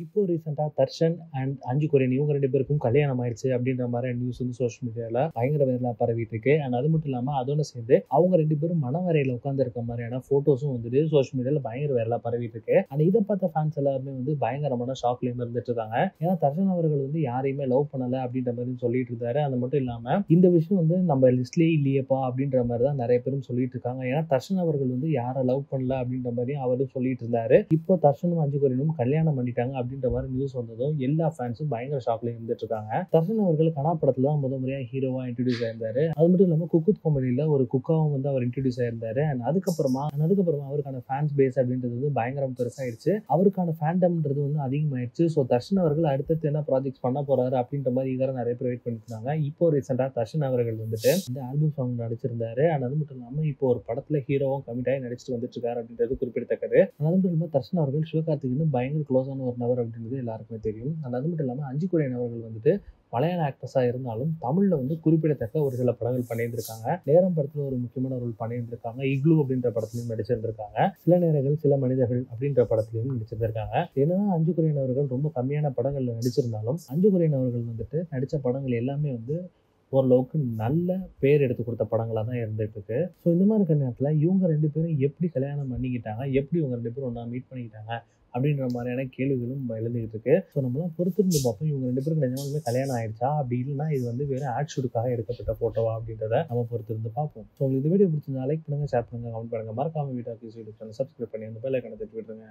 இப்போ ரீசெண்டா தர்ஷன் அண்ட் அஞ்சு கொரியன் இவங்க 2 பேருக்கும் கல்யாணம் ஆயிடுச்சு அப்படின்ற மாதிரி நியூஸ் வந்து சோஷியல் மீடியால பயங்கர வைரலா பரவிட்டு இருக்கு. அண்ட் அது மட்டும் இல்லாம அதோட சேர்ந்து அவங்க 2 பேரும் மனவரையில உட்கார்ந்து இருக்க மாதிரியான போட்டோஸும் வந்துட்டு சோஷியல் மீடியால பயங்கர வைரலா பரவிட்டு இருக்கு. அண்ட் இதை பார்த்த ஃபேன்ஸ் எல்லாருமே வந்து பயங்கரமான ஷாக்லயும் இருந்துட்டு இருக்காங்க. ஏன்னா தர்ஷன் அவர்கள் வந்து யாரையுமே லவ் பண்ணல அப்படின்ற மாதிரி சொல்லிட்டு இருந்தாரு. அது மட்டும் இல்லாம இந்த விஷயம் வந்து நம்ம லிஸ்ட்லயே இல்லையப்பா அப்படின்ற மாதிரி தான் நிறைய பேரும் சொல்லிட்டு இருக்காங்க. ஏன்னா தர்ஷன் அவர்கள் வந்து யாரை லவ் பண்ணல அப்படின்ற மாதிரி அவரும் சொல்லிட்டு இருந்தாரு. இப்போ தர்ஷனும் அஞ்சு கொரியனும் கல்யாணம் பண்ணிட்டாங்க அப்படின்ற மாதிரி நியூஸ் வந்ததும் எல்லா ஃபேன்ஸும் பயங்கர ஷாக்ல இருந்துட்டு இருக்காங்க. தர்ஷன் அவர்கள் கனா படத்துல தான் முறையா ஹீரோவா இன்ட்ரோடியூஸ் ஆயிருந்தாரு. அது மட்டும் இல்லாம குக்குத் காமெடியில ஒரு குக்காவும் வந்து அவர் இன்ட்ரோடியூஸ் ஆயிருந்தாரு. அண்ட் அதுக்கப்புறமா அவருக்கான ஃபேன்ஸ் பேஸ் அப்படின்றது வந்து பயங்கரம் பெருசாயிடுச்சு. அவருக்கான ஃபேண்டம்ன்றது வந்து அதிகமாயிடுச்சு. ஸோ தர்ஷன் அவர்கள் அடுத்தது என்ன ப்ராஜெக்ட் பண்ண போறாரு அப்படின்ற மாதிரி இதெல்லாம் நிறைய பேர் வெயிட் பண்ணிட்டு இருந்தாங்க. இப்போ ரீசெண்டா தர்ஷன் அவர்கள் வந்துட்டு இந்த ஆல்பம் சாங் நடிச்சிருந்தாரு. அண்ட் அது மட்டும் இல்லாம இப்போ ஒரு படத்துல ஹீரோவும் கமிட் ஆகி நடிச்சுட்டு வந்துட்டு இருக்காரு அப்படின்றது குறிப்பிடத்தக்கது. அது மட்டும் இல்லாம தர்ஷன் அவர்கள் சிவகார்த்திகேயன் பயங்கர க்ளோஸான ஒரு நபர் அப்படின்றது எல்லாருக்குமே தெரியும். அது மட்டும் இல்லாமல் அஞ்சு கொரியன் அவர்கள் வந்துட்டு மலையாள ஆக்ட்ரஸாக இருந்தாலும் தமிழில் வந்து குறிப்பிடத்தக்க ஒரு சில படங்கள் பண்ணியிருந்திருக்காங்க. நேரம் படத்தில் ஒரு முக்கியமான ரோல் பண்ணியிருந்திருக்காங்க. இக்லூ அப்படின்ற படத்துலையும் நடிச்சிருந்திருக்காங்க. சில நேரங்கள் சில மனிதர்கள் அப்படின்ற படத்துலையும் நடிச்சிருந்திருக்காங்க. என்னதான் அஞ்சு கொரியன் அவர்கள் ரொம்ப கம்மியான படங்களில் நடிச்சிருந்தாலும் அஞ்சு கொரியன் அவர்கள் வந்துட்டு நடித்த படங்கள் எல்லாமே வந்து ஓரளவுக்கு நல்ல பேர் எடுத்து கொடுத்த படங்களாக தான் இருந்துட்டு இருக்கு. ஸோ இந்த மாதிரி இருக்கிற நேரத்தில் இவங்க 2 பேரும் எப்படி கல்யாணம் பண்ணிக்கிட்டாங்க, எப்படி இவங்க 2 பேரும் ஒன்றா மீட் பண்ணிக்கிட்டாங்க அப்படின்ற மாதிரியான கேள்விகளும் எழுந்துகிட்டு இருக்கு. ஸோ நம்மளாம் பொறுத்திருந்து பார்ப்போம் இவங்க 2 பேருக்கு நிஜமாலுமே கல்யாணம் ஆயிடுச்சா, அப்படி இல்லைன்னா இது வந்து வேற ஆட் ஷூட்டுக்காக எடுக்கப்பட்ட போட்டோவா அப்படின்றத நம்ம பொறுத்திருந்து பார்ப்போம். ஸோ உங்களுக்கு இந்த வீடியோ பிடிச்சிருந்தா லைக் பண்ணுங்க, ஷேர் பண்ணுங்க, கமெண்ட் பண்ணுங்க, மறக்காம வீடியோ சப்ஸ்கிரைப் பண்ணி அந்த பெல் ஐகானை தட்டி விட்டுருங்க.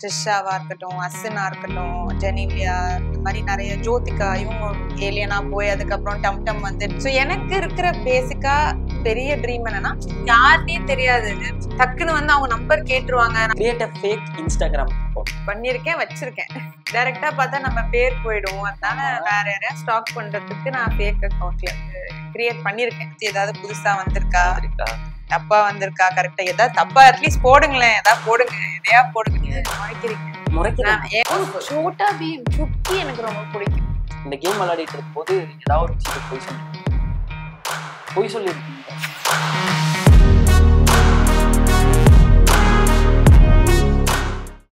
ட்ரிஷாவா இருக்கட்டும், அஸ்ஸினா இருக்கட்டும், ஜெனிலியா, இந்த மாதிரி நிறைய ஜோதிகா இவங்க ஏலியனா போய் அதுக்கப்புறம் டம் வந்து. ஸோ எனக்கு இருக்கிற பேசிக்கா பெரிய ட்ரீம் என்னன்னா யாருனே தெரியாது, டக்குன்னு வந்து அவங்க நம்பர் கேட்டுருவாங்க. கிரியேட் a fake Instagram பண்ணியிருக்கேன், வச்சிருக்கேன். டைரக்டா பார்த்தா நம்ம பேர் போயிடும். அதனால வேற யாரையா ஸ்டாக் பண்றதுக்கு நான் ஃபேக் அக்கௌண்ட்ல கிரியேட் பண்ணியிருக்கேன். ஏதாவது புதுசா வந்திருக்கா, தப்பா வந்திருக்கா, கரெக்டா ஏதாவது தப்பா அட்லீஸ்ட் போடுங்களேன், ஏதாவது போடுங்க, எதையா போடுங்க. சோட்டா பீம் சுக்கி எனக்கு ரொம்ப பிடிக்கும். இந்த கேம் விளையாடிட்டு இருக்கும் போது ஏதாவது ஒரு விஷயம் போய் சொல்லி